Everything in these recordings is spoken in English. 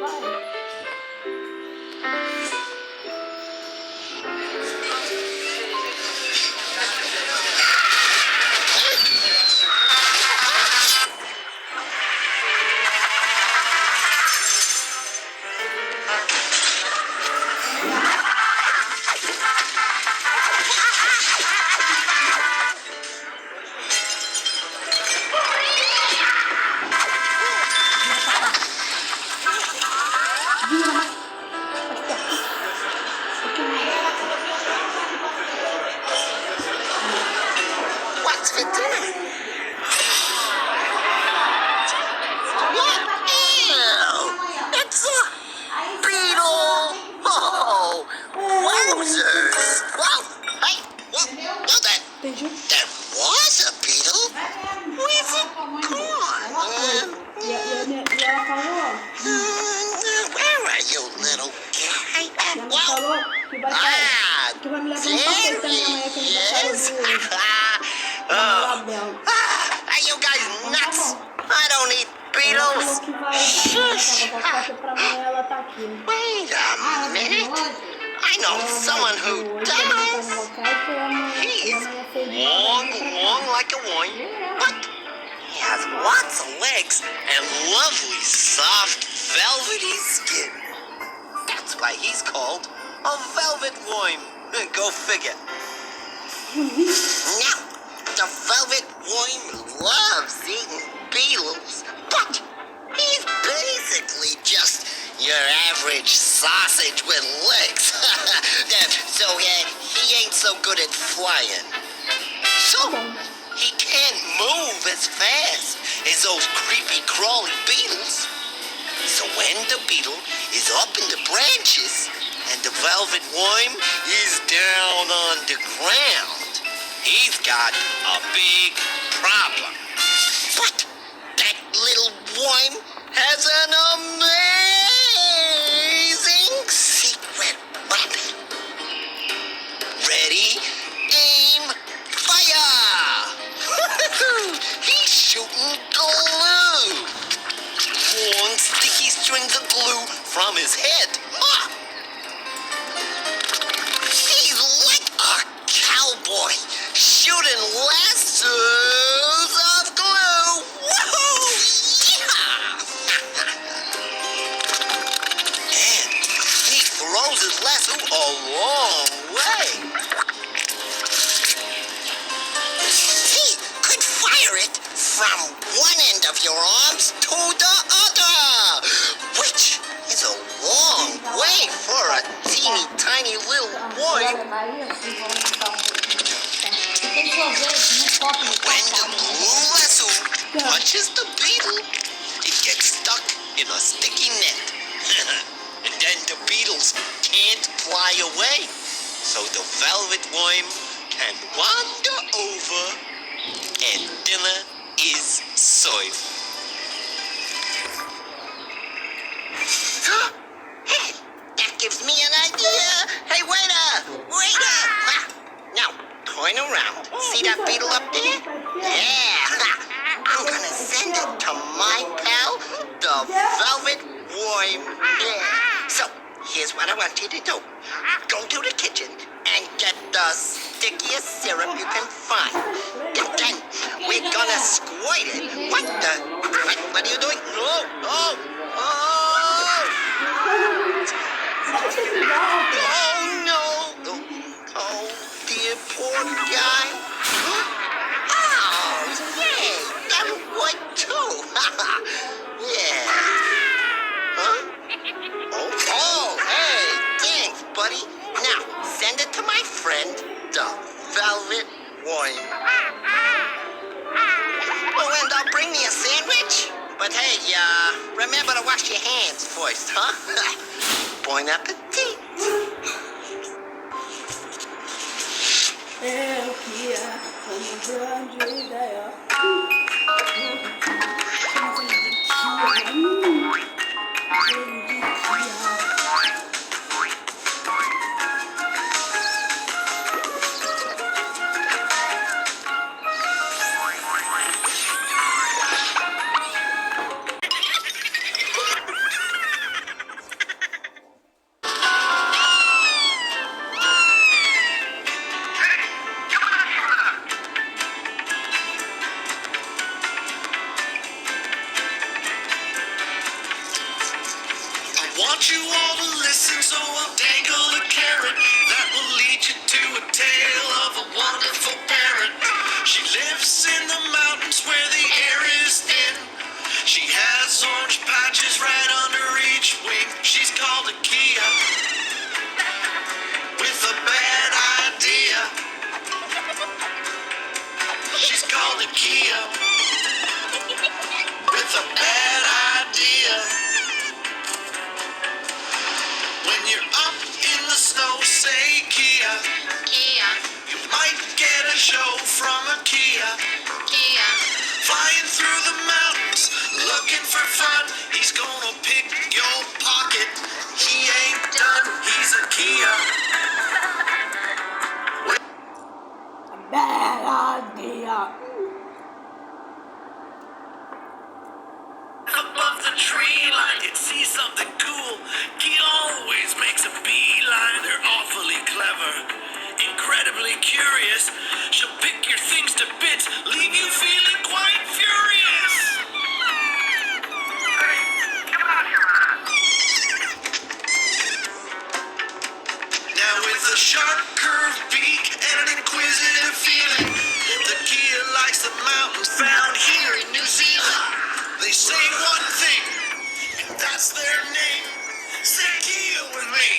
Vai. What's for dinner? What? Ew! It's a beetle! Oh, wowzers! Whoa! Hey, what? No, that was a beetle? Where's it gone? E ela falou Where are you, little guy? ela falou que vai me levar no passeio também amanhã, que é aniversário do namorado dela. Are you guys nuts? I don't eat Ela beetles. falou que vai pra amanhã ela tá aqui. Wait a minute. I know someone who does. He is long like a worm, but he has lots of legs and lovely, soft, velvety skin. That's why he's called a velvet worm. Go figure. Now, the velvet worm loves eating beetles, but he's basically just your average sausage with legs. So he ain't so good at flying. So he can't move as fast as those creepy crawly beetles. So when the beetle is up in the branches and the velvet worm is down on the ground, he's got a big problem. But that little worm has an amazing secret weapon. Ready, aim, fire! He's shooting glue. Long sticky strings of glue from his head. He's like a cowboy shooting lassos of glue. Woohoo! Yeah! And he throws his lasso a long way. He could fire it from one end of your arms to the other, which is a long way for a teeny tiny little boy. When the blue lasso touches the beetle, it gets stuck in a sticky net. And then the beetles can't fly away. So the velvet worm can wander over and dinner is served. Hey, that gives me an idea. Hey, waiter! Waiter! Now, turn around. See that beetle up there? Yeah! I'm gonna send it to my pal, the velvet worm. Yeah. So, here's what I want you to do. Go to the kitchen and get the stickiest syrup you can find. And then we're gonna squirt it. What the? What are you doing? No! Oh! Oh! Oh no! Oh dear, poor guy. Oh, yay! That would too. Yeah. Huh? Oh, hey, thanks, buddy. Now, send it to my friend, the velvet worm. Oh, and bring me a sandwich? But hey, remember to wash your hands first, huh? Bon appetit. Eu que uma grande ideia. want you all to listen, so I'll dangle a carrot that will lead you to a tale of a wonderful parrot. She lives in the mountains where the air is thin. She has orange patches right under each wing. She's called a Kia with a bad idea. She's called a Kia with a bad idea. When you're up in the snow, say Kia. Kia. You might get a show from a Kia. Kia. Flying through the mountains, looking for fun. He's gonna pick your pocket. He ain't done. He's a Kia. Bad idea. Above the tree line, it sees something cool. Kia always makes a beeline. They're awfully clever, incredibly curious. She'll pick your things to bits, leave you feeling quite furious. Now with a sharp curved beak and an inquisitive feeling, the Kia likes the mountains found here in New Zealand. They say one thing, and that's their name. Say Kia with me,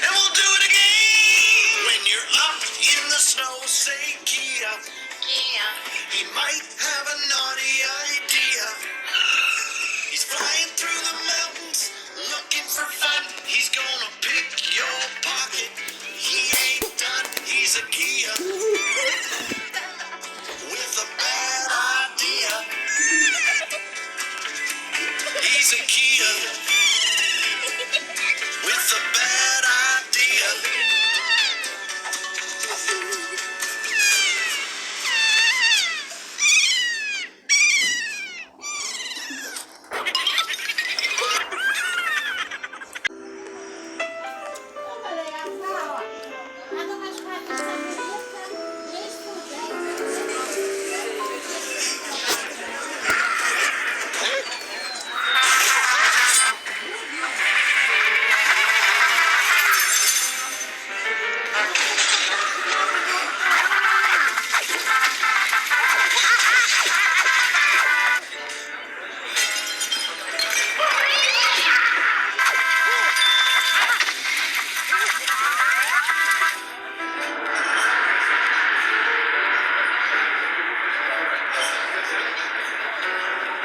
and we'll do it again. When you're up in the snow, say Kia. Kia. He might have a naughty idea. He's flying through the mountains, looking for fun. He's gonna pick your pocket. He ain't done. He's a Kia with a bad idea. He's a Kia with a bad idea.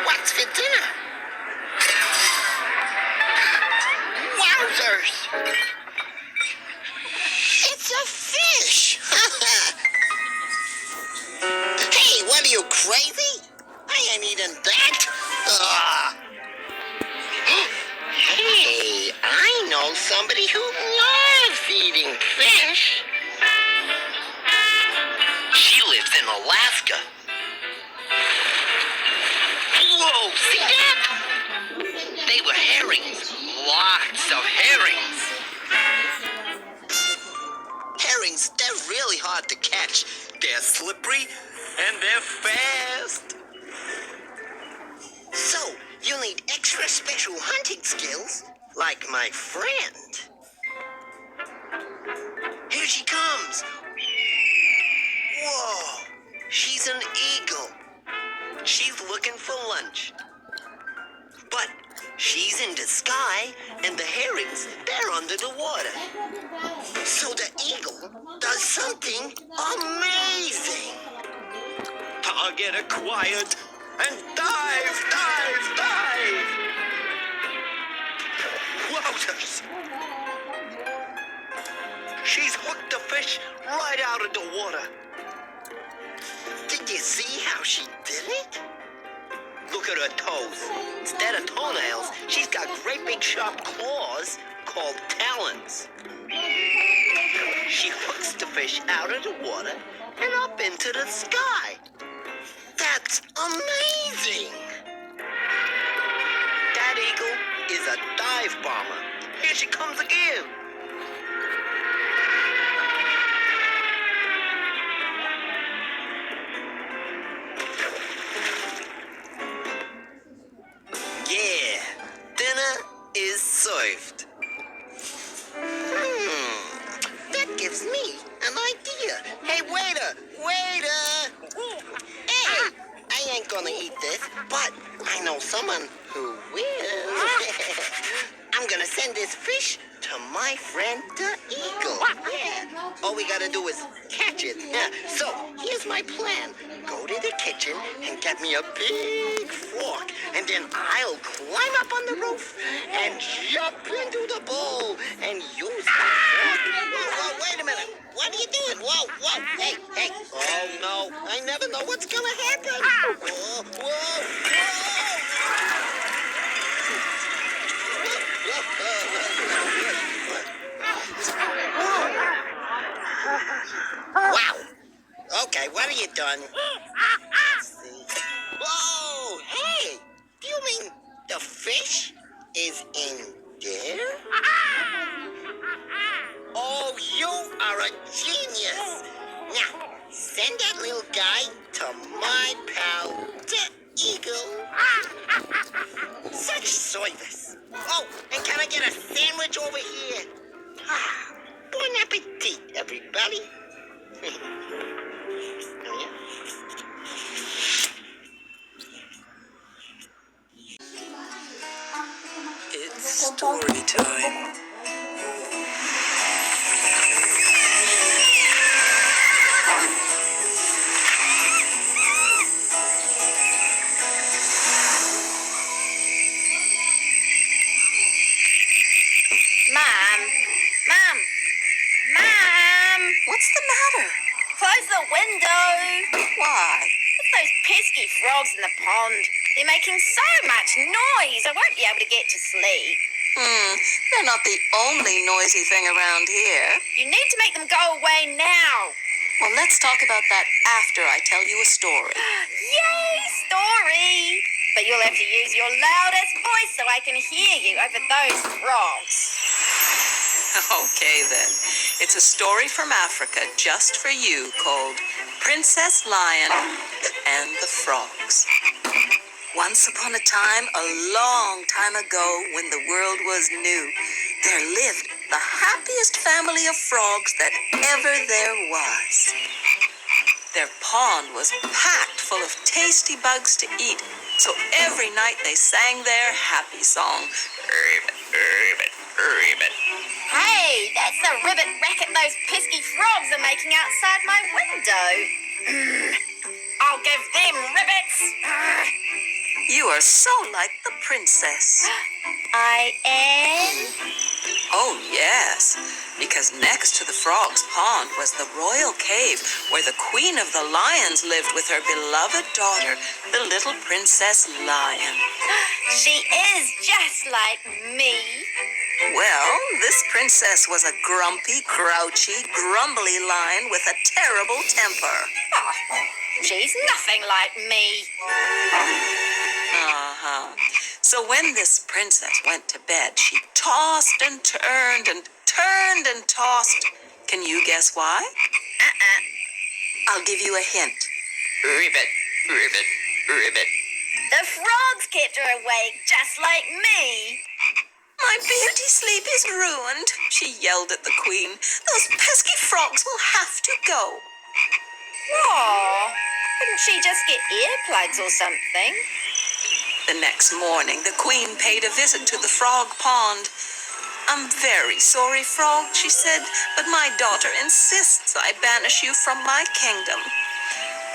What's for dinner? Wowzers! It's a fish! Hey, what are you, crazy? I ain't eating that! Ugh. Hey, I know somebody who loves eating fish. She lives in Alaska. Whoa, see that? They were herrings. Lots of herrings. Herrings, they're really hard to catch. They're slippery and they're fast. So, you'll need extra special hunting skills, like my friend. Here she comes. Whoa, she's an eagle. She's looking for lunch. But she's in the sky, and the herrings, they're under the water. So the eagle does something amazing. Target acquired, and dive, dive, dive. Wowzers. She's hooked the fish right out of the water. Did you see how she did it? Look at her toes. Instead of toenails, she's got great big sharp claws called talons. She hooks the fish out of the water and up into the sky. That's amazing! That eagle is a dive bomber. Here she comes again. Yeah, dinner is served. That gives me an idea. Hey, waiter! Waiter! Hey! I ain't gonna eat this, but I know someone who will. I'm gonna send this fish to my friend the eagle. Yeah. All we gotta do is catch it. Yeah. So, here's my plan. Go to the kitchen and get me a big fork, and then I'll climb up on the roof and jump into the bowl and use the fork. Whoa, wait a minute. What are you doing? Whoa, hey, hey. Oh, no. I never know what's gonna happen. Whoa, whoa, whoa. Wow. Okay, what are you done? Let's see. Whoa, hey. Do you mean the fish is in there? Oh, you are a genius. Now, send that little guy to my pal, the eagle. Such service. Oh, and can I get a sandwich over here? Bon appetit, everybody. Oh, yeah? It's story time. Mom! What's the matter? Close the window! Why? It's those pesky frogs in the pond. They're making so much noise, I won't be able to get to sleep. They're not the only noisy thing around here. You need to make them go away now. Well, let's talk about that after I tell you a story. Yay, story! But you'll have to use your loudest voice so I can hear you over those frogs. Okay, then. It's a story from Africa just for you called Princess Lion and the Frogs. Once upon a time, a long time ago, when the world was new, there lived the happiest family of frogs that ever there was. Their pond was packed full of tasty bugs to eat, so every night they sang their happy song. Ribbit, ribbit, ribbit. Hey, that's the ribbit racket those pesky frogs are making outside my window. I'll give them ribbits. You are so like the princess. I am? Oh, yes, because next to the frog's pond was the royal cave where the queen of the lions lived with her beloved daughter, the little princess lion. She is just like me. Well, this princess was a grumpy, grouchy, grumbly lion with a terrible temper. Oh, she's nothing like me. So when this princess went to bed, she tossed and turned and turned and tossed. Can you guess why? I'll give you a hint. Ribbit, ribbit, ribbit. The frogs kept her awake just like me. My beauty sleep is ruined, she yelled at the queen. Those pesky frogs will have to go. Aw, couldn't she just get earplugs or something? The next morning, the queen paid a visit to the frog pond. I'm very sorry, Frog, she said, but my daughter insists I banish you from my kingdom.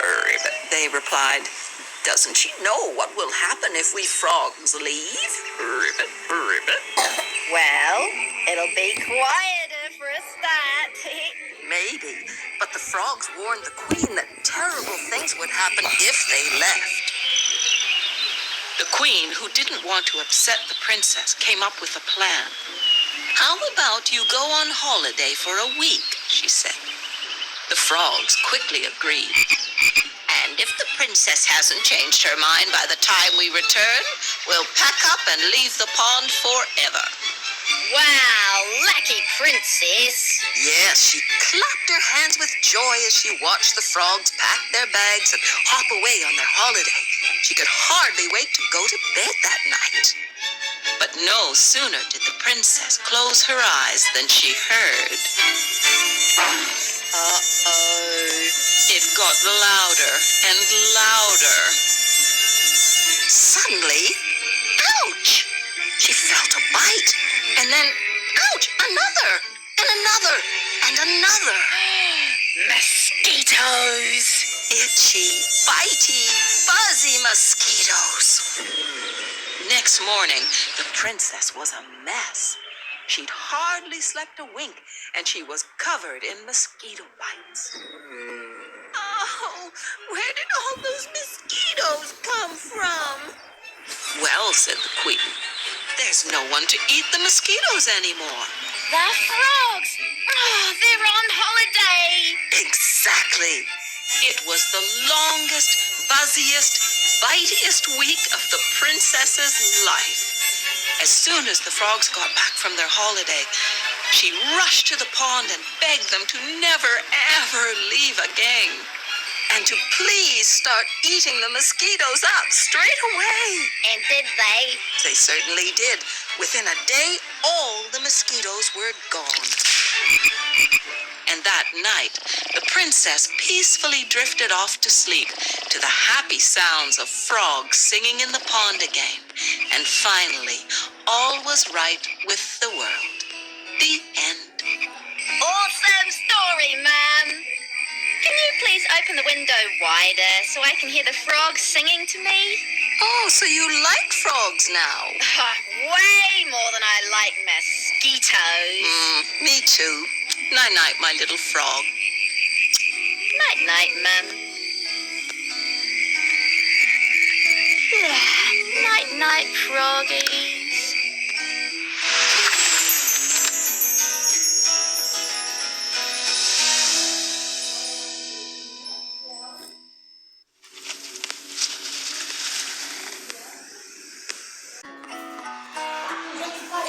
Ribbit, they replied. Doesn't she know what will happen if we frogs leave? Ribbit, ribbit. Well, it'll be quieter for a start. Maybe, but the frogs warned the queen that terrible things would happen if they left. The queen, who didn't want to upset the princess, came up with a plan. How about you go on holiday for a week, she said. The frogs quickly agreed. And if the princess hasn't changed her mind by the time we return, we'll pack up and leave the pond forever. Wow, lucky princess. Yes, she clapped her hands with joy as she watched the frogs pack their bags and hop away on their holiday. She could hardly wait to go to bed that night. But But no sooner did the princess close her eyes than she heard. Uh-oh. It got louder and louder. Suddenly, ouch! She felt a bite, and then, ouch, another, and another, and another. Mosquitoes! Itchy, bitey, fuzzy mosquitoes. Next morning, the princess was a mess. She'd hardly slept a wink, and she was covered in mosquito bites. Oh, where did all those mosquitoes come from? Well, said the queen, there's no one to eat the mosquitoes anymore. The frogs! Oh, they're on holiday! Exactly. It was the longest, fuzziest, bitiest week of the princess's life. As soon as the frogs got back from their holiday, she rushed to the pond and begged them to never, ever leave again. And to please start eating the mosquitoes up straight away. And did they? They certainly did. Within a day, all the mosquitoes were gone. And that night, the princess peacefully drifted off to sleep to the happy sounds of frogs singing in the pond again. And finally, all was right with the world. The end. Awesome story, ma'am! Can you please open the window wider so I can hear the frogs singing to me? Oh, so you like frogs now? Way more than I like mosquitoes. Me too. Night-night, my little frog. Night-night, ma'am. Night-night, froggies.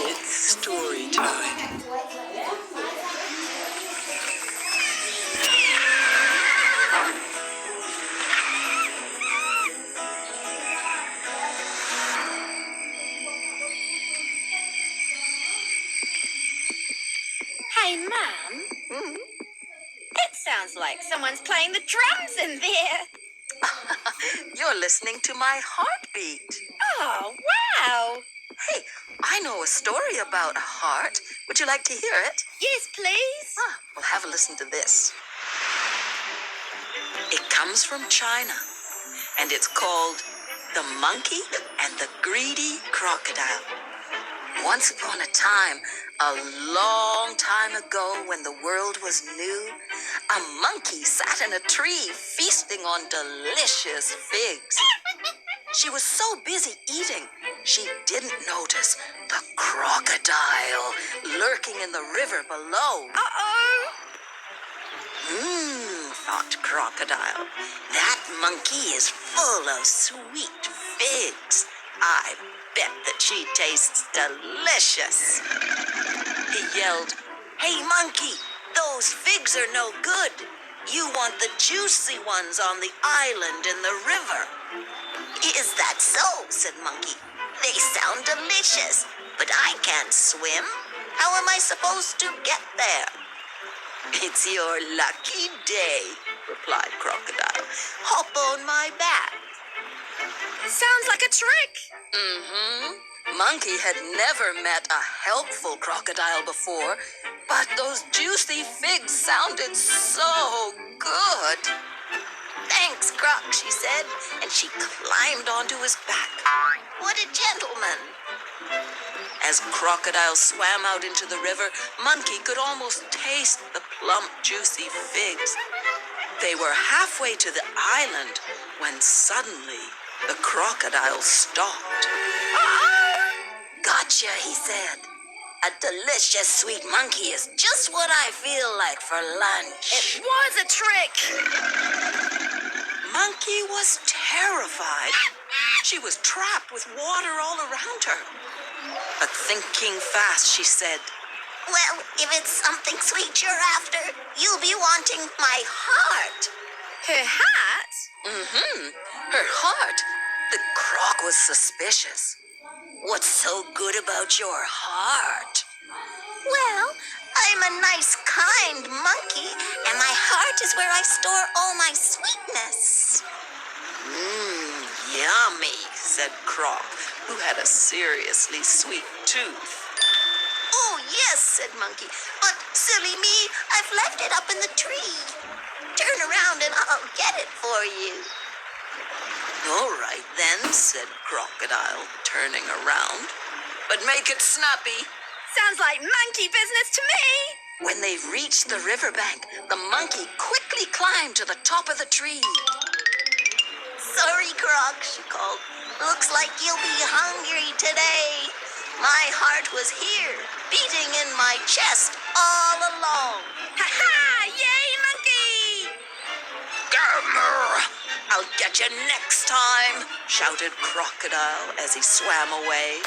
It's story time. Hey, ma'am. It sounds like someone's playing the drums in there. You're listening to my heartbeat. Oh, wow. Hey, I know a story about a heart. Would you like to hear it? Yes, please. Well, have a listen to this. It comes from China, and it's called The Monkey and the Greedy Crocodile. Once upon a time, a long time ago when the world was new, a monkey sat in a tree feasting on delicious figs. She was so busy eating, she didn't notice the crocodile lurking in the river below. Uh-oh. Thought Crocodile. That monkey is full of sweet figs. I bet that she tastes delicious. He yelled, "Hey, monkey, those figs are no good. You want the juicy ones on the island in the river." Is that so? Said Monkey. They sound delicious, but I can't swim. How am I supposed to get there? "It's your lucky day," replied Crocodile. Hop on my back. Sounds like a trick. Monkey had never met a helpful crocodile before, but those juicy figs sounded so good. Thanks, Croc, she said, and she climbed onto his back. What a gentleman. As Crocodile swam out into the river, Monkey could almost taste the plump, juicy figs. They were halfway to the island when suddenly the crocodile stopped. Gotcha, he said. A delicious sweet monkey is just what I feel like for lunch. It was a trick. Monkey was terrified. She was trapped with water all around her. But thinking fast, she said, Well, if it's something sweet you're after, you'll be wanting my heart. Her hat? Her heart. The croc was suspicious. What's so good about your heart? Well, I'm a nice, kind monkey, and my heart is where I store all my sweetness. Yummy, said Croc, who had a seriously sweet tooth. Oh, yes, said Monkey. But, silly me, I've left it up in the tree. Turn around and I'll get it for you. All right then, said Crocodile, turning around. But make it snappy. Sounds like monkey business to me. When they reached the riverbank, the monkey quickly climbed to the top of the tree. Sorry, Croc, she called. Looks like you'll be hungry today. My heart was here, beating in my chest all along. Ha-ha! Yay, monkey! Grrr! I'll get you next time, shouted Crocodile as he swam away.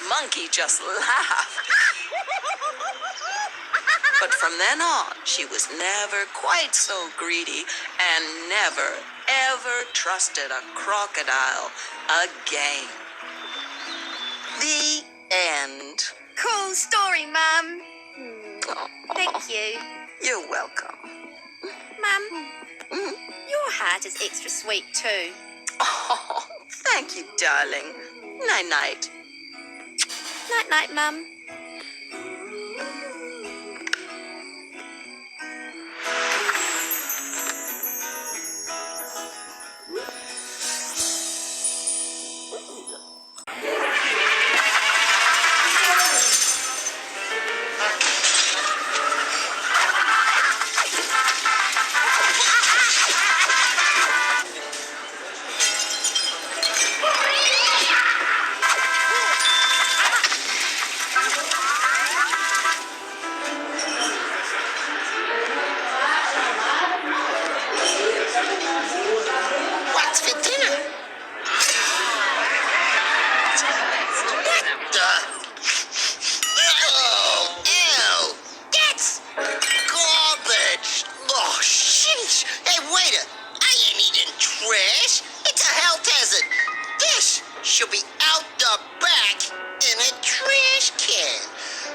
Monkey just laughed. But from then on, she was never quite so greedy and never, ever trusted a crocodile again. The end. Cool story, Mum. Thank you. You're welcome. Mum, your heart is extra sweet too. Oh, thank you, darling. Night-night. Night-night, Mum. What's for dinner? What the? Oh, ew. That's garbage. Oh, sheesh. Hey, waiter, I ain't eating trash. It's a health hazard. This should be out the back in a trash can.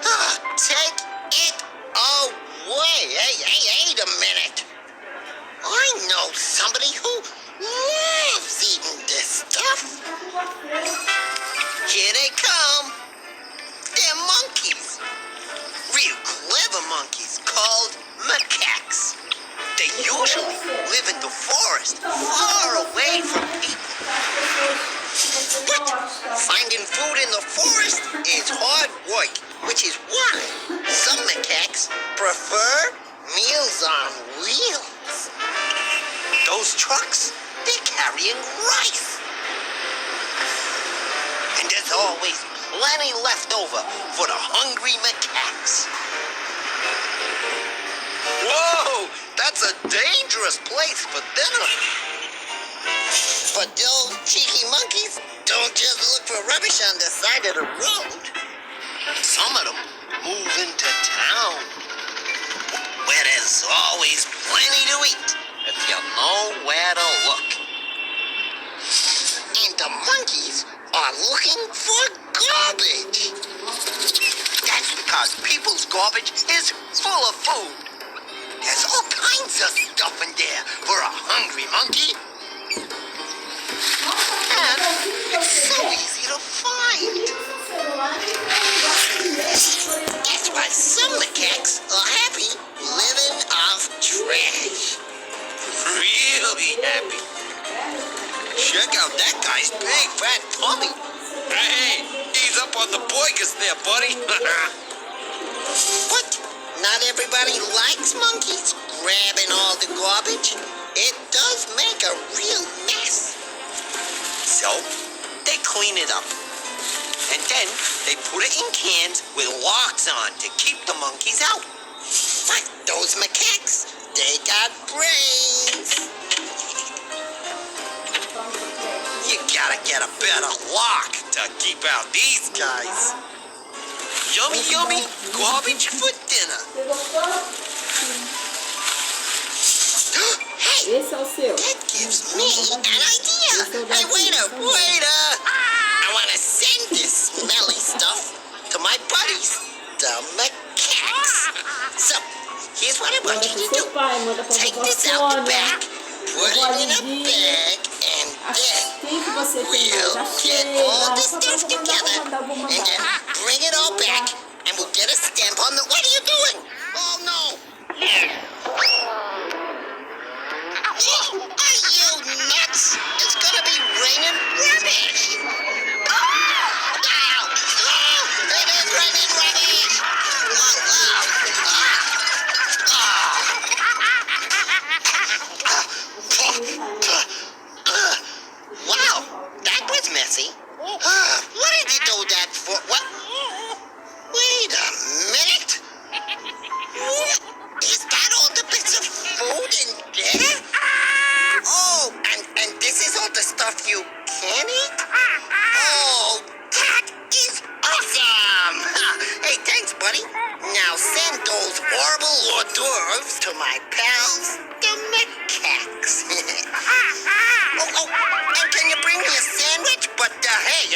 Oh, take it away. Hey, wait a minute. I know somebody who loves eating this stuff. Here they come. They're monkeys. Real clever monkeys called macaques. They usually live in the forest, far away from people. But finding food in the forest is hard work, which is why some macaques prefer meals on wheels. Those trucks, they're carrying rice. And there's always plenty left over for the hungry macaques. Whoa, that's a dangerous place for dinner. But those cheeky monkeys don't just look for rubbish on the side of the road. Some of them move into town, where there's always plenty to eat if you know where to look. And the monkeys are looking for garbage. That's because people's garbage is full of food. There's all kinds of stuff in there for a hungry monkey. And it's so easy to find. That's why some macaques are happy living off trash. Really happy. Check out that guy's big fat tummy. Hey, he's up on the boigus there, buddy. What? Not everybody likes monkeys grabbing all the garbage. It does make a real mess. So, they clean it up. And then they put it in cans with locks on to keep the monkeys out. But those macaques, they got brains. You gotta get a better lock to keep out these guys. Yummy, yummy garbage for dinner. Hey, Esse é o seu. that gives me an idea. Hey, waiter, waiter. I want to send this smelly stuff to my buddies, the macaques. So, here's what I want Manda you pro to do. seu pai, manda pra Take vovó this out the Sônia. back, put Vovó it in a Lindinha. bag, and then Quem que você tem mais? we'll A get all Sheila. this Só stuff vou together mandar, vou and then mandar. bring it all back, and we'll get a stamp on the. What are you doing? Oh no! Are you nuts? It's gonna be raining rubbish. Ow! Oh, it is raining rubbish. Wow, that was messy. What did you do that for? What? Wait a minute. Is that all the bits of food in there? Oh, and this is all the stuff you can eat? Oh, that is awesome! Hey, thanks, buddy. Now send those horrible hors d'oeuvres to my pals, the macaques. oh, and can you bring me a sandwich? But hey,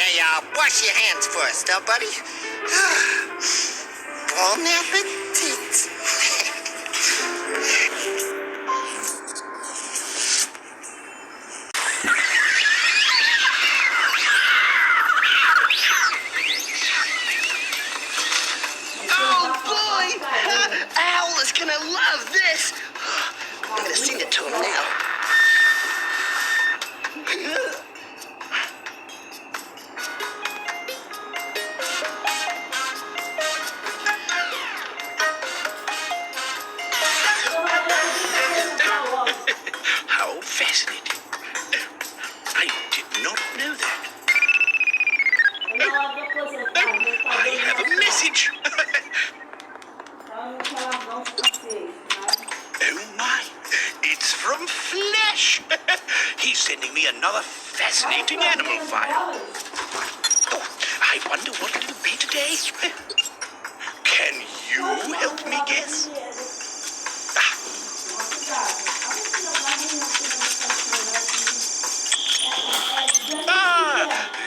wash your hands first, buddy? Bon appetit. Oh boy! Al is gonna love this! I'm gonna sing it to him now. How fascinating. I did not know that. I have a message. Oh my, it's from Flash. He's sending me another fascinating animal file. Oh, I wonder what it'll be today. Can you help me guess?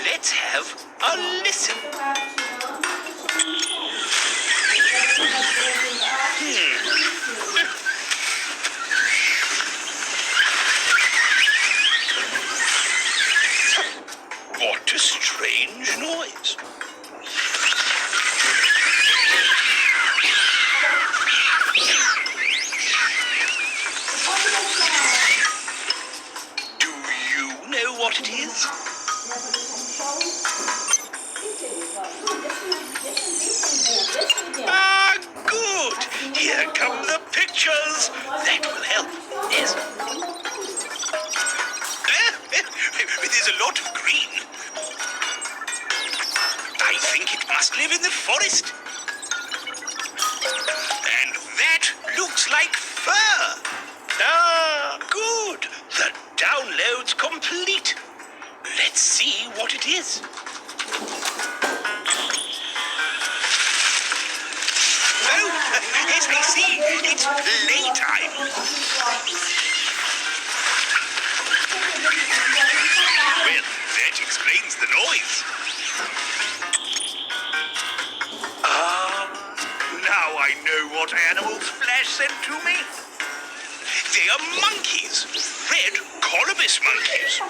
Let's have a listen. What a strange noise. Do you know what it is? Good. Here come the pictures. That will help. Yes. There's a lot of green. I think it must live in the forest. And that looks like fur. Good. The download's complete. Let's see what it is. Oh, yes, I see. It's playtime. Well, that explains the noise. Now I know what animals Flash sent to me. They are monkeys. Red colobus monkeys.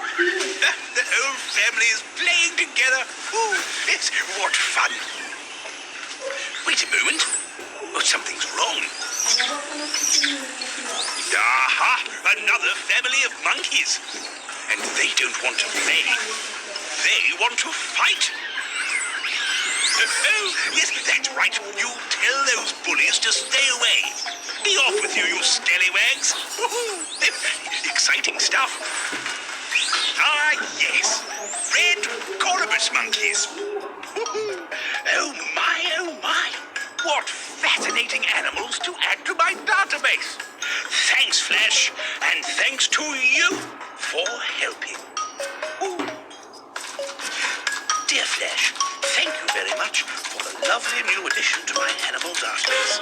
The whole family is playing together. Ooh, yes, what fun. Wait a moment. Oh, something's wrong. Aha! Another family of monkeys. And they don't want to play. They want to fight. Oh, yes, that's right. You tell those bullies to stay away. Be off with you, you scallywags. Exciting stuff. Ah, yes. Red colobus monkeys. Oh, my, oh, my. What fascinating animals to add to my database. Thanks, Flash, and thanks to you for helping. Ooh. Dear Flash, thank you very much for the lovely new addition to my animal database.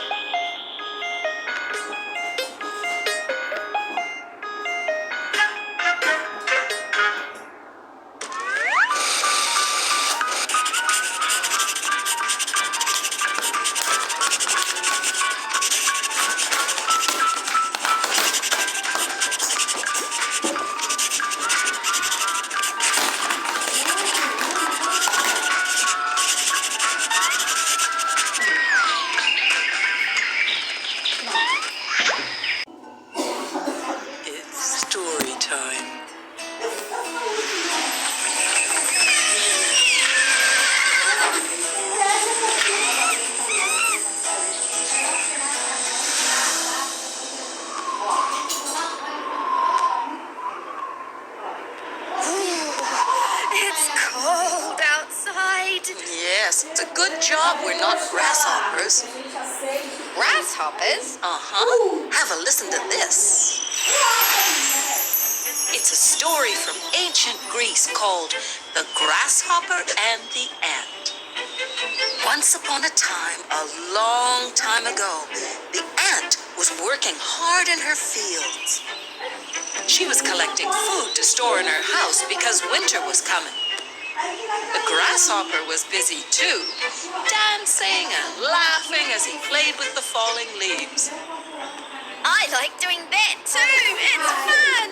Yes, it's a good job we're not grasshoppers. Grasshoppers? Uh-huh. Have a listen to this. It's a story from ancient Greece called The Grasshopper and the Ant. Once upon a time, a long time ago, the ant was working hard in her fields. She was collecting food to store in her house because winter was coming. The grasshopper was busy too, dancing and laughing as he played with the falling leaves. I like doing that too. It's fun.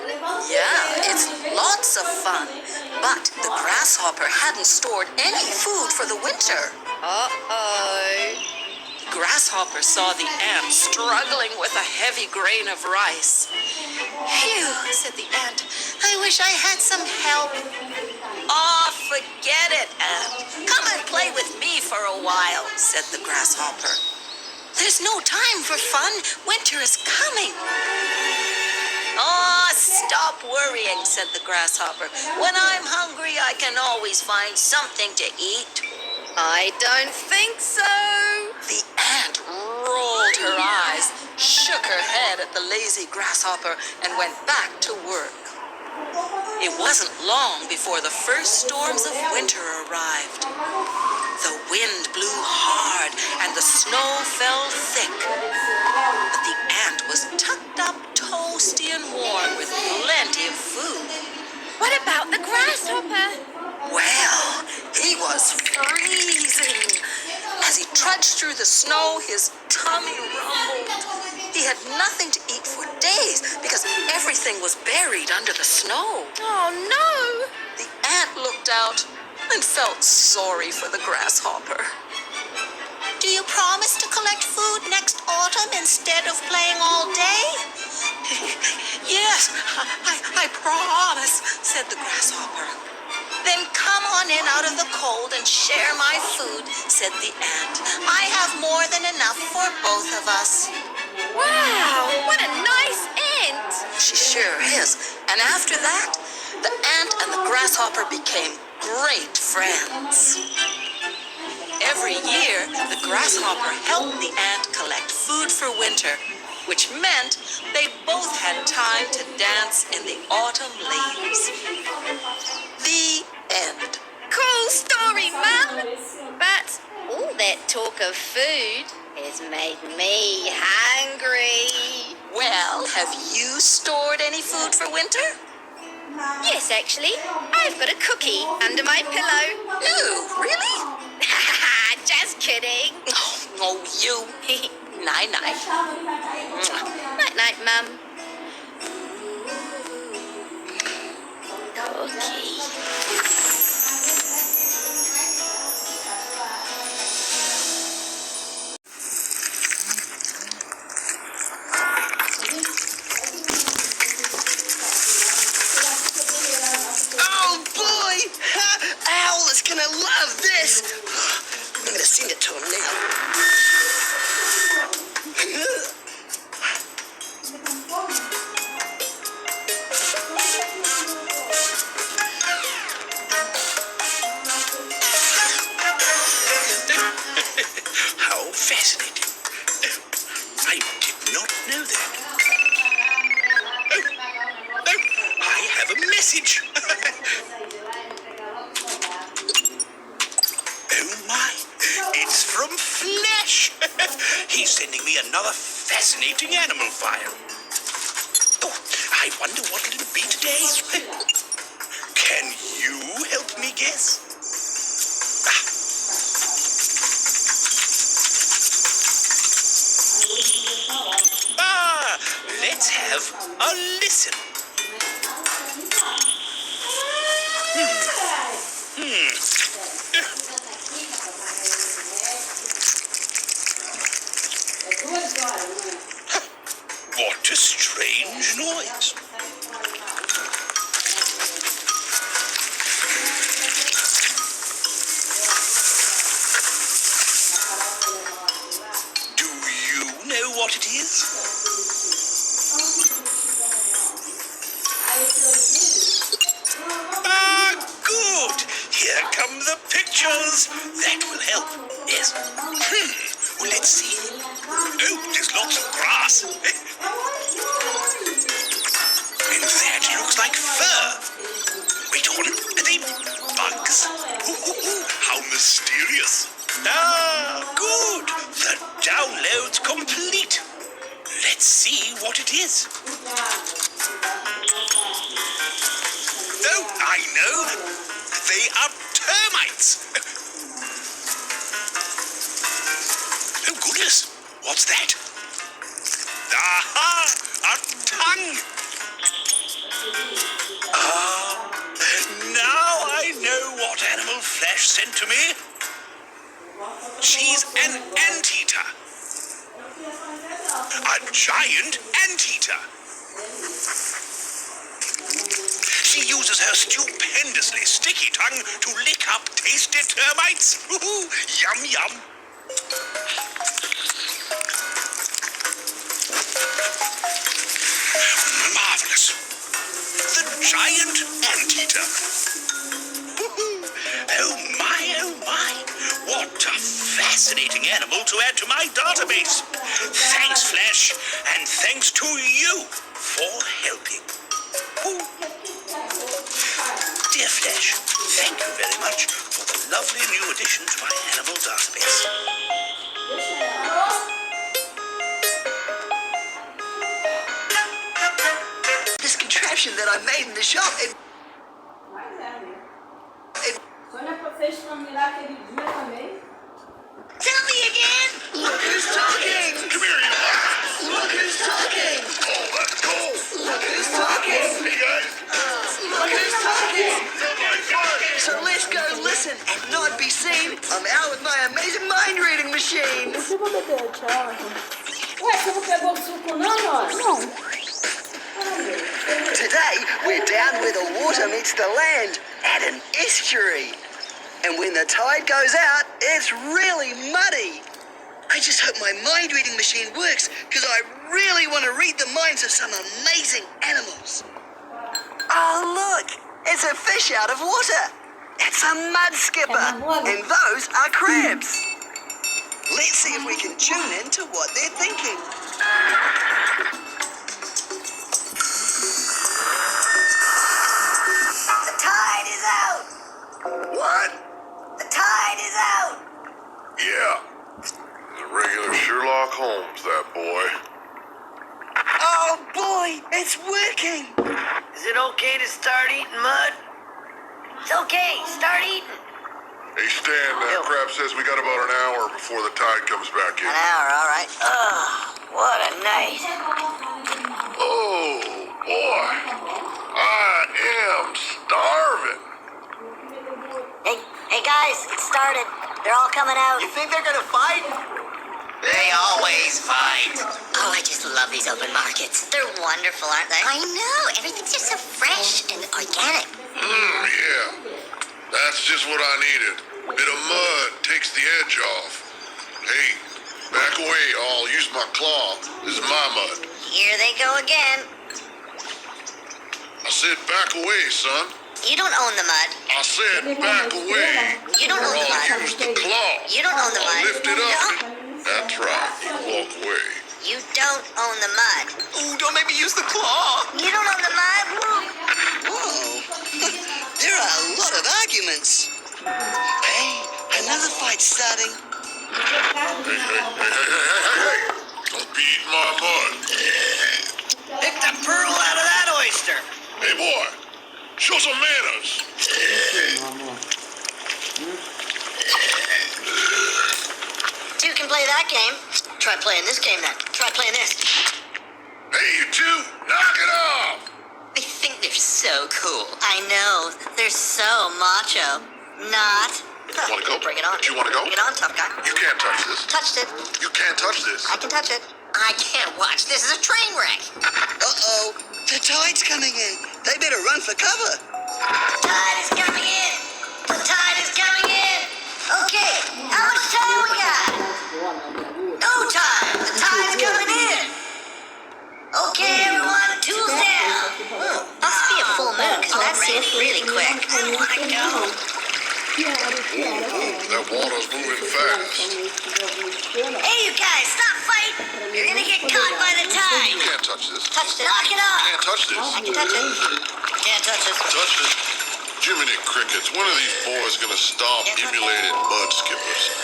Yeah, it's lots of fun. But the grasshopper hadn't stored any food for the winter. Uh-oh. The grasshopper saw the ant struggling with a heavy grain of rice. Phew, said the ant. I wish I had some help. Oh, forget it, ant. Come and play with me for a while, said the grasshopper. There's no time for fun. Winter is coming. Oh, stop worrying, said the grasshopper. When I'm hungry, I can always find something to eat. I don't think so. The ant rolled her eyes, shook her head at the lazy grasshopper, and went back to work. It wasn't long before the first storms of winter arrived. The wind blew hard and the snow fell thick. But the ant was tucked up toasty and warm with plenty of food. What about the grasshopper? Well, he was freezing. As he trudged through the snow, his tummy rumbled. He had nothing to eat for days because everything was buried under the snow. Oh, no. The ant looked out and felt sorry for the grasshopper. Do you promise to collect food next autumn instead of playing all day? Yes, I promise, said the grasshopper. Then come on in out of the cold and share my food, said the ant. I have more than enough for both of us. Wow, what a nice ant. She sure is. And after that, the ant and the grasshopper became great friends. Every year, the grasshopper helped the ant collect food for winter, which meant they both had time to dance in the autumn leaves. The end. Cool story, Mum. But all that talk of food has made me hungry. Well, have you stored any food for winter? Yes, actually. I've got a cookie under my pillow. Ooh, really? Just kidding. Oh, you. Night-night. Night-night, Mum. Cookie. Oh boy! Owl is gonna love this! I'm gonna sing it to him now. How fascinating. I did not know that. I have a message. Oh my, it's from Flash. He's sending me another fascinating animal file. Oh, I wonder what it'll be today. Can you help me guess? Let's have a listen. What a strange noise. Do you know what it is? Ah, good. Here come the pictures. That will help. Yes. Well, let's see. Oh, there's lots of grass. And that looks like fur. Wait on. Are they bugs? Ooh, how mysterious. Ah, good. The download's complete. Let's see what it is. Oh, I know. They are termites. Oh, goodness. What's that? Aha! A tongue! Ah, now I know what animal Flash sent to me. She's an anteater. A giant anteater. She uses her stupendously sticky tongue to lick up tasty termites. Ooh, yum, yum. Marvelous. The giant anteater. Oh my, oh my. What a fascinating animal to add to my database. Thanks, Flash, and thanks to you for helping. Ooh. Dear Flash, thank you very much for the lovely new addition to my animal database. This contraption that I made in the shop, Sônia fez pra mirar aquele dia também. Tell me again. Look who's talking! Come here, you are. Look who's talking! Oh, let's go. Look who's talking! Hey, guys. Look who's talking! Oh, my God. So let's go listen and not be seen. I'm out with my amazing mind-reading machine. Deixa eu beber, tchau. Ué, você não pegou o suco não, nós? Não. Today, we're down where the water meets the land at an estuary. And when the tide goes out, it's really muddy. I just hope my mind-reading machine works because I really want to read the minds of some amazing animals. Oh, look! It's a fish out of water. It's a mud skipper. And those are crabs. Let's see if we can tune in to what they're thinking. The tide is out. What? The tide is out. Yeah. The regular Sherlock Holmes, that boy. Oh boy, it's working. Is it okay to start eating mud? It's okay. Start eating. Hey, Stan, that crab says we got about an hour before the tide comes back in. An hour, all right. What a night. Oh, boy. I am starving. Hey guys, it started. They're all coming out. You think they're gonna fight? They always fight. Oh, I just love these open markets. They're wonderful, aren't they? I know. Everything's just so fresh and organic. Yeah. That's just what I needed. Bit of mud takes the edge off. Hey, back away. I'll use my claw. This is my mud. Here they go again. I said back away, son. You don't own the mud. I said back away. You don't Or own the I'll mud. use the claw. You don't own the I'll mud. lift it up. No, That's right. You walk away. you don't own the mud. Ooh, don't make me use the claw. You don't own the mud. Whoa. There are a lot of arguments. Hey, another fight's starting. Hey. Don't be eating my mud. Pick the pearl out of that oyster. Hey, boy. Show some manners. Two can play that game. Try playing this game then. Try playing this. Hey, you two. Knock it off. I think they're so cool. I know. They're so macho. Not. Wanna go? Bring it on. Do you wanna go? Bring it on, tough guy. You can't touch this. Touched it. You can't touch this. I can touch it. I can't watch. This is a train wreck. Uh-oh, the tide's coming in. They better run for cover. Tide is coming in. The tide is coming in. Okay, how much time we got? No time. The tide's coming in. Okay, everyone, tools down. Must be a full moon because that seems really quick. I want to go. That water's moving fast. Hey, you guys, stop fighting. You're gonna get caught by the You tide. can't touch this. Touch it. Knock it off. Can't touch this. I can touch it. Can't touch this. Touch it. Jiminy Crickets, when are these boys gonna stop emulating mud skippers?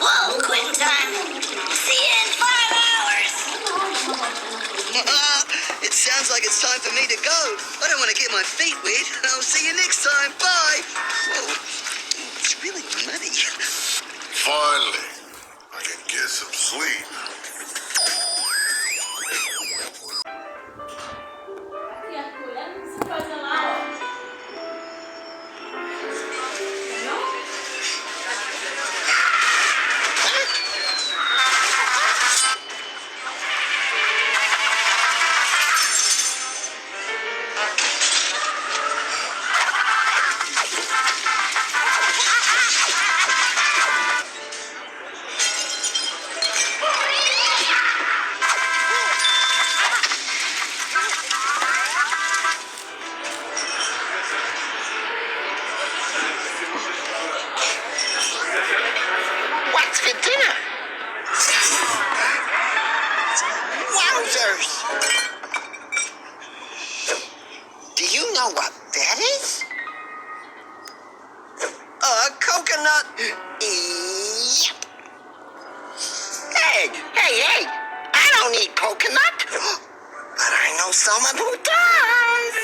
Whoa, quitting time. See you in 5 hours. It sounds like it's time for me to go. I don't want to get my feet wet. I'll see you next time. Bye. Whoa, it's really muddy. Finally, I can get some sleep. What's for dinner? Wowzers! Do you know what that is? Coconut. Yep. Hey! I don't eat coconut. But I know someone who does.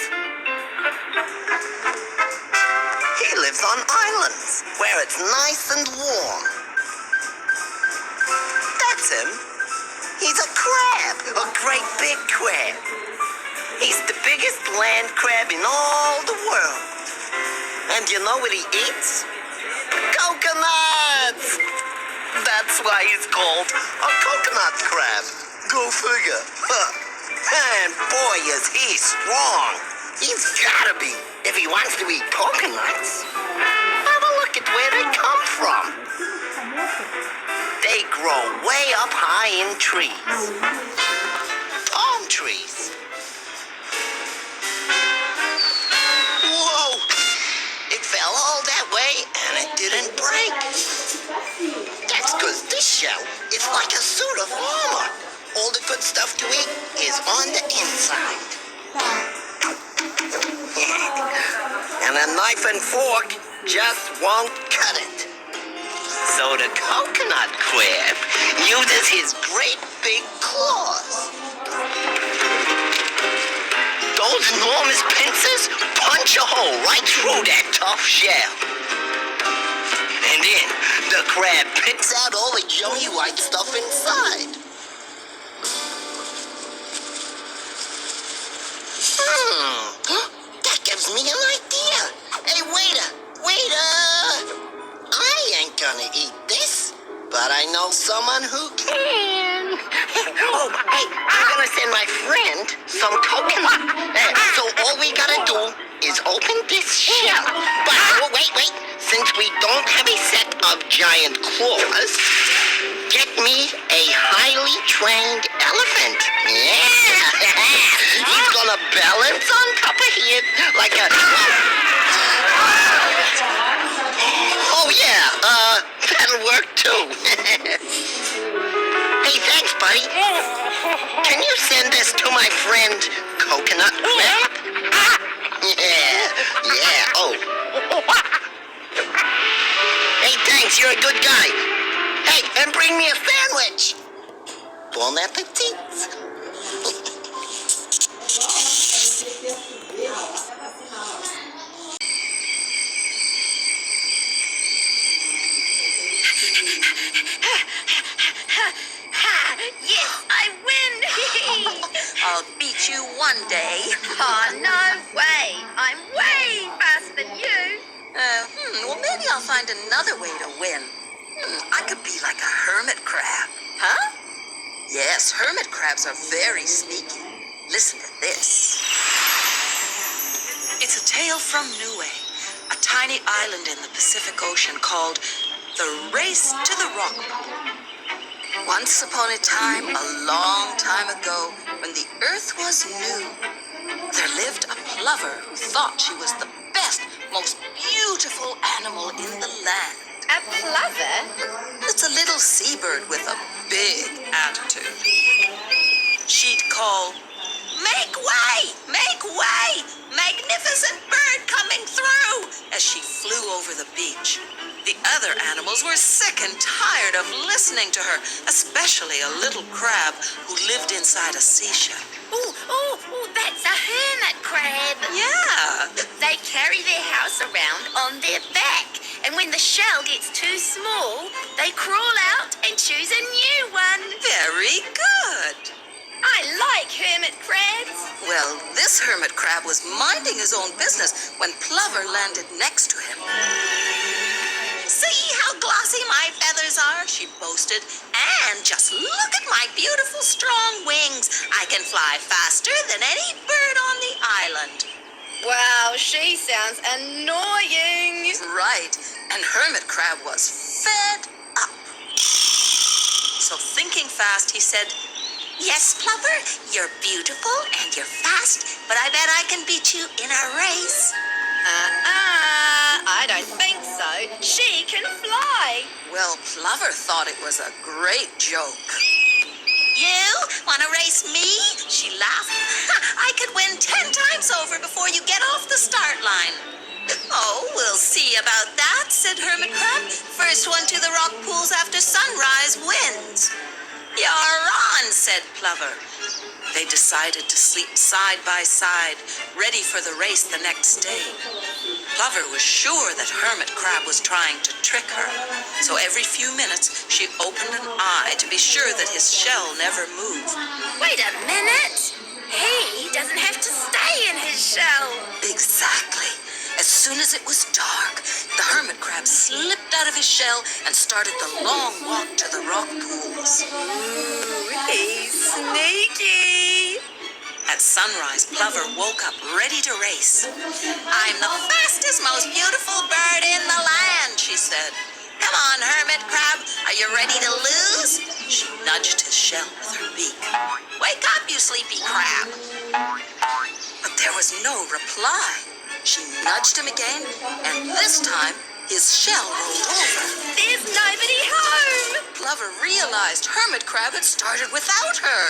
He lives on islands where it's nice and warm. That's him. He's a crab, a great big crab. He's the biggest land crab in all the world. And you know what he eats? Coconuts! That's why he's called a coconut crab. Go figure. And boy, is he strong. He's gotta be if he wants to eat coconuts. Have a look at where they come from. They grow way up high in trees. Palm trees. Whoa! It fell all that way and it didn't break. That's because this shell is like a suit of armor. All the good stuff to eat is on the inside. And a knife and fork just won't cut it. So the coconut crab uses his great big claws. Those enormous pincers punch a hole right through that tough shell. And then the crab picks out all the yummy white stuff inside. That gives me an idea. Hey, waiter! I ain't gonna eat this, but I know someone who can. Oh, hey, I'm gonna send my friend some coconut. So all we gotta do is open this shell. But, wait. Since we don't have a set of giant claws, get me a highly trained elephant. Yeah! He's gonna balance on top of here like a... Oh, yeah, that'll work too. Hey, thanks, buddy. Can you send this to my friend, Coconut Crab? Yeah, oh. Hey, thanks, you're a good guy. Hey, and bring me a sandwich. Bon appetit. Yes, I win! I'll beat you one day. Oh, no way! I'm way faster than you. Well, maybe I'll find another way to win. I could be like a hermit crab. Huh? Yes, hermit crabs are very sneaky. Listen to this. It's a tale from Niue, a tiny island in the Pacific Ocean called The Race to the Rock Pool. Once upon a time, a long time ago, when the earth was new, there lived a plover who thought she was the best, most beautiful animal in the land. A plover? It's a little seabird with a big attitude. She'd call, "Make way! Make way! Magnificent bird coming through!" as she flew over the beach. The other animals were sick and tired of listening to her, especially a little crab who lived inside a seashell. Oh, that's a hermit crab. Yeah, They carry their house around on their back, and when the shell gets too small, they crawl out and choose a new one. very good. I like hermit crabs. Well, this hermit crab was minding his own business when Plover landed next to him. "See how glossy my feathers are," she boasted. "And just look at my beautiful strong wings. I can fly faster than any bird on the island." Wow, she sounds annoying. Right, and Hermit Crab was fed up. So thinking fast, he said, "Yes, Plover, you're beautiful and you're fast, but I bet I can beat you in a race." I don't think so. She can fly. Well, Plover thought it was a great joke. "You want to race me?" she laughed. "I could win 10 times over before you get off the start line." "Oh, we'll see about that," said Hermit Crab. "First one to the rock pools after sunrise wins." "You're on," said Plover. They decided to sleep side by side, ready for the race the next day. Plover was sure that Hermit Crab was trying to trick her, so every few minutes she opened an eye to be sure that his shell never moved. Wait a minute. He doesn't have to stay in his shell. Exactly. As soon as it was dark, the Hermit Crab slipped out of his shell and started the long walk to the rock pools. Ooh, he's sneaky. At sunrise, Plover woke up ready to race. "I'm the fastest, most beautiful bird in the land," she said. "Come on, Hermit Crab, are you ready to lose?" She nudged his shell with her beak. "Wake up, you sleepy crab." But there was no reply. She nudged him again, and this time his shell rolled over. There's nobody home. Plover realized Hermit Crab had started without her.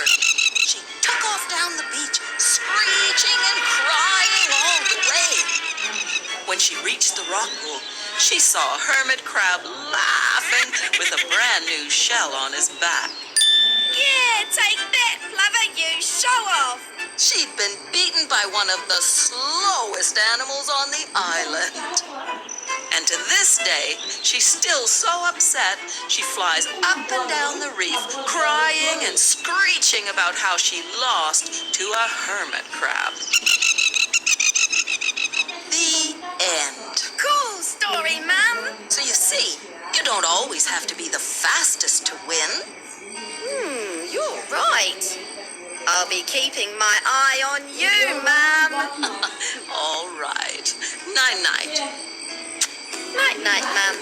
She took off down the beach, screeching and crying all the way. When she reached the rock pool, she saw Hermit Crab laughing with a brand new shell on his back. Yeah, take that, Plover, you show off. She'd been beaten by one of the slowest animals on the island. And to this day, she's still so upset, she flies up and down the reef, crying and screeching about how she lost to a hermit crab. The end. Cool story, Mum. So you see, you don't always have to be the fastest to win. You're right. I'll be keeping my eye on you, Mum. All right. Night-night. Night-night, Mum.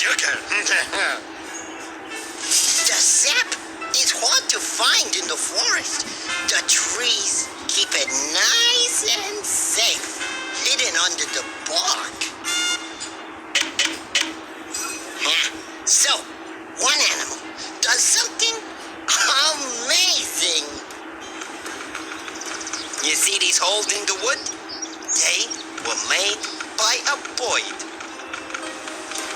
sugar. The sap is hard to find in the forest. The trees keep it nice and safe, hidden under the bark. So, one animal does something amazing. You see these holes in the wood? They were made by a bird.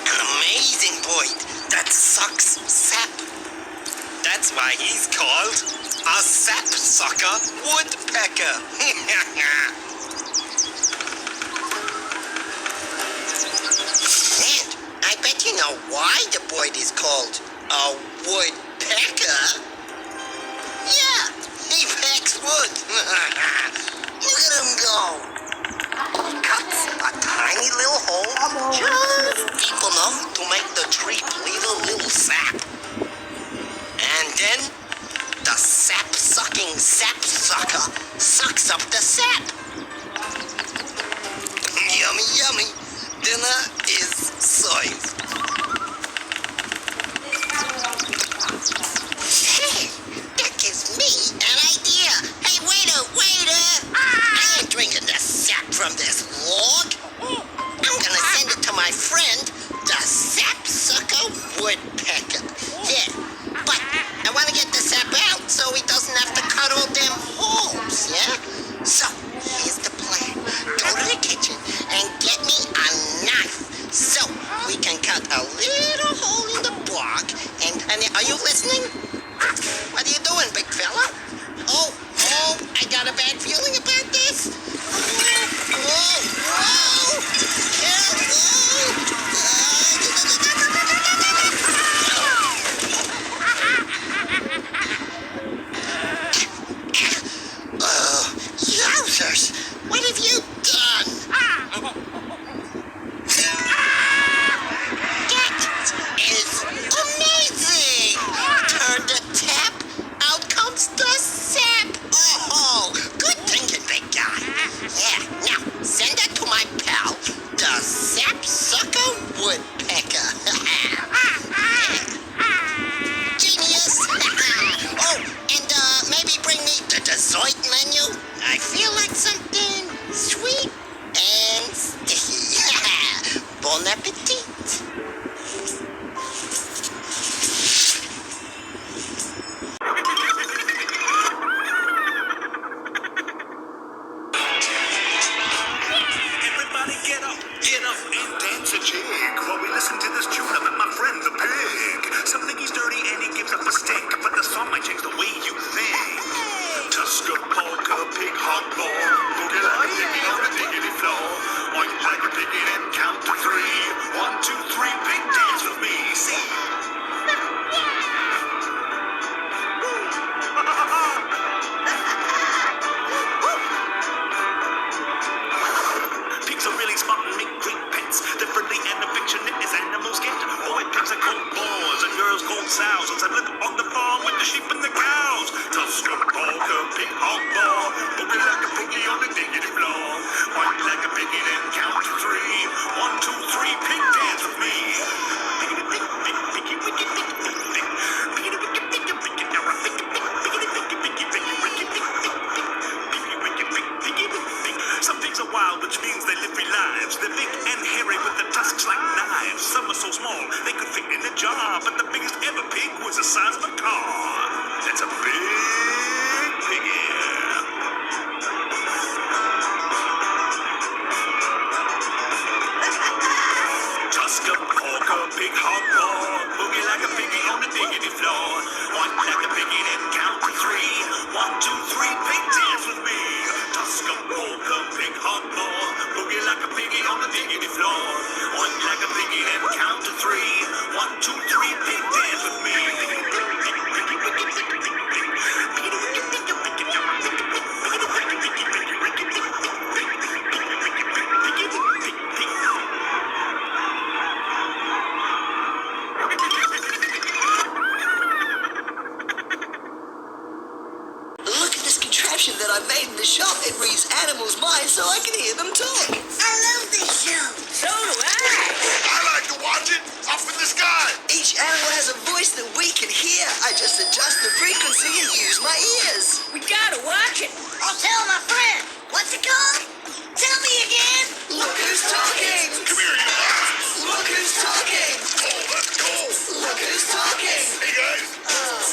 An amazing bird that sucks sap. That's why he's called a sap-sucker woodpecker. And I bet you know why the bird is called a woodpecker. Yeah, he pecks wood. Look at him go. Cuts a tiny little hole just deep enough to make the tree bleed a little sap. And then the sap-sucking sap-sucker sucks up the sap. Yummy, yummy. Dinner is served. Hey, that gives me an idea. Hey, waiter, waiter. I ain't drinking the sap from this log. I'm gonna send it to my friend, the sap-sucker woodpecker. Yeah, but I want to get the sap out so he doesn't have to cut all them holes, yeah? So, here's the plan. Go to the kitchen and get me a knife so we can cut a little hole in the bark. And are you listening? What are you doing, big fella? Oh, I got a bad feeling about this. Whoa, Yowzers! What have you done? That is amazing! Turn the tap, out comes the sap! Oh, good thinking, big guy. Yeah, now send that to my pal, the sap-sucker woodpecker. Genius! Oh, and maybe bring me the dessert menu. I feel like something sweet and sticky. Bon appetit. Everybody get up and dance a jig while we listen to this tune about my friend the pig. Some think he's dirty and he gives up a stink, but the song might change the way you think. Tusker, polka, pig, hot ball, boogie like a piggy on the diggity floor. Oink like a piggy and count to 3. 1, 2, 3, pig dance with me. See? Pigs are really smart and make great pets. They're friendly and affectionate as animals get. Boy pigs are called boars and girls called sows. As I live on the farm with the sheep and the cows. Tusker, polka, pig, hog ball, boogie like a piggy on the diggity floor. Oink like a piggy and count to 3. 1, 2, 3, pig dance with me. Piggity, pig, pig, piggy, wicky, pig, pig, pig. Piggity, wicky, piggy, wicky, now I piggity, pig, piggity, piggy, wicky, piggy, wicky, pig, pig, pig. Piggy, wicky, pig, piggy, wicky, pig. Some pigs are wild, which means they live free lives. They're big and hairy with their tusks like knives. Some are so small they could fit in a jar, but the biggest ever pig was the size of a car. That's a big piggy. Tusker, polka, pig, hog ball, boogie like a piggy on the diggity floor. Oink like a piggy, then count to 3. 1, 2, 3, pig dance with me. Tusker, polka, pig, hog ball, boogie like a piggy on the diggity floor. Oink like a piggy, then count to 3. 1, 2, 3, pig dance with me. That I made in the shop. It reads animals' minds so I can hear them talk. I love this show. So do I. I like to watch it up in the tell my friend. What's it called? Tell me again. Look who's talking! Come here, you guys. Look who's talking! Oh, let's go. Look who's talking! Hey, guys.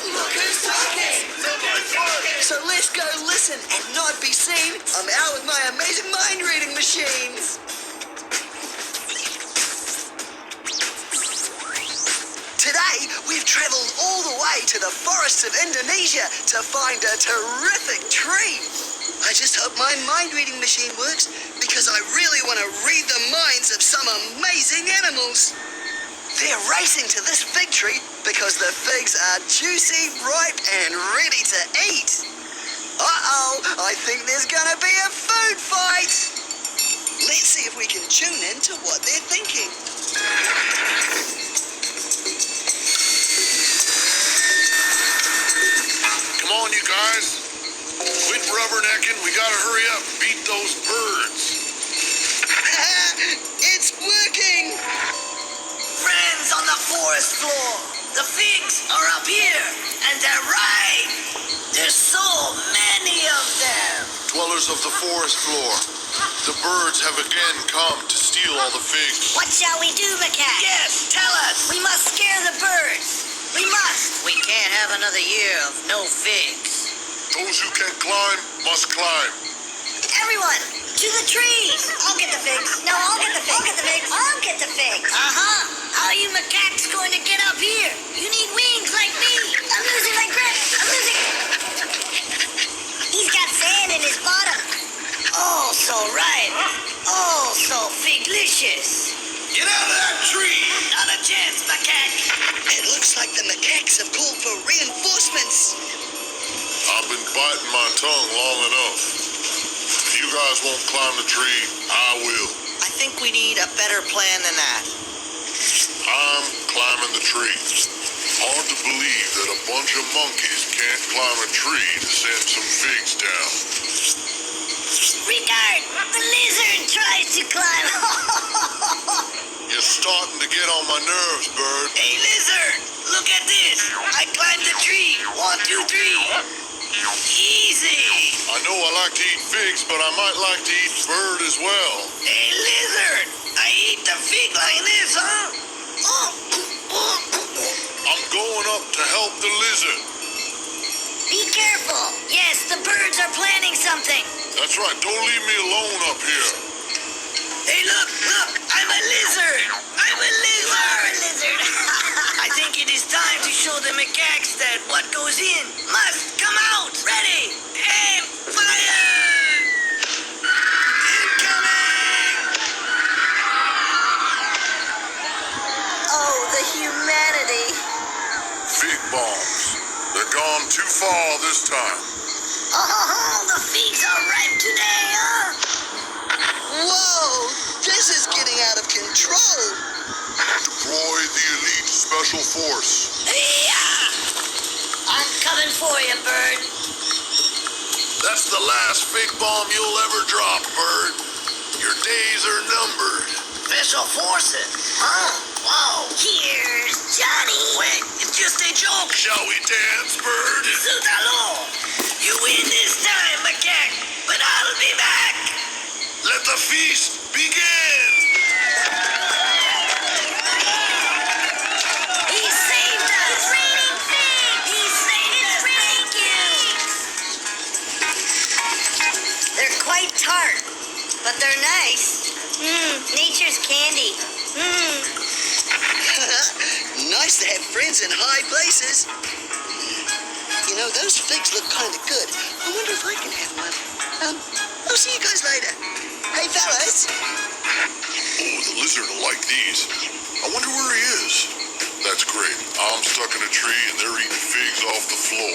Look who's talking! Not my fun. So let's go listen and not be seen. I'm out with my amazing mind-reading machines. Today, we've traveled all the way to the forests of Indonesia to find a terrific tree. I just hope my mind-reading machine works because I really want to read the minds of some amazing animals. They're racing to this fig tree because the figs are juicy, ripe, and ready to eat. Uh-oh, I think there's gonna be a food fight. Let's see if we can tune in to what they're thinking. Come on, you guys. Quit rubbernecking. We gotta hurry up and beat those birds. It's working! Friends on the forest floor. The figs are up here, and they're ripe. There's so many of them. Dwellers of the forest floor, the birds have again come to steal all the figs. What shall we do, macaque? Yes, tell us. We must scare the birds. We must. We can't have another year of no figs. Those who can climb must climb. Everyone, to the trees. I'll get the figs. No, I'll get the figs. I'll get the figs. I'll get the figs. Uh-huh. How are you macaques going to get up here? You need wings like me. I'm losing my grip. I'm losing. He's got sand in his bottom. Oh, so ripe. Oh, so figlicious. Get out of that tree! Not a chance, macaque. It looks like the macaques have called for reinforcements. I've been biting my tongue long enough. If you guys won't climb the tree, I will. I think we need a better plan than that. I'm climbing the tree. Hard to believe that a bunch of monkeys can't climb a tree to send some figs down. Regard, the lizard tries to climb. You're starting to get on my nerves, bird. Hey, lizard, look at this. I climbed the tree. 1, 2, 3. Easy. I know I like to eat figs, but I might like to eat bird as well. Hey, lizard, I eat the fig like this, huh? I'm going up to help the lizard. Be careful. Yes, the birds are planning something. That's right, don't leave me alone up here. Hey, look, I'm a lizard. I'm a lizard. You are a lizard. I think it is time to show the macaques that what goes in must come out. Ready, aim, fire! Incoming! Oh, the humanity. Fig bombs. They're gone too far this time. Oh, the figs are ripe today, huh? Whoa! This is getting out of control. Deploy the elite special force. Yeah! I'm coming for you, bird. That's the last fig bomb you'll ever drop, bird. Your days are numbered. Special forces? Huh? Whoa. Here's Johnny. Wait, it's just a joke. Shall we dance, bird? Zutalo. You win this time, macaque, but I'll be back. Let the feast begin. He saved us. It's raining figs. He saved us. Thank you. They're quite tart, but they're nice. Nature's candy. Nice to have friends in high places. You know, those figs look kind of good. I wonder if I can have one. I'll see you guys later. Hey, fellas. Oh, the lizard will like these. I wonder where he is. That's great. I'm stuck in a tree and they're eating figs off the floor.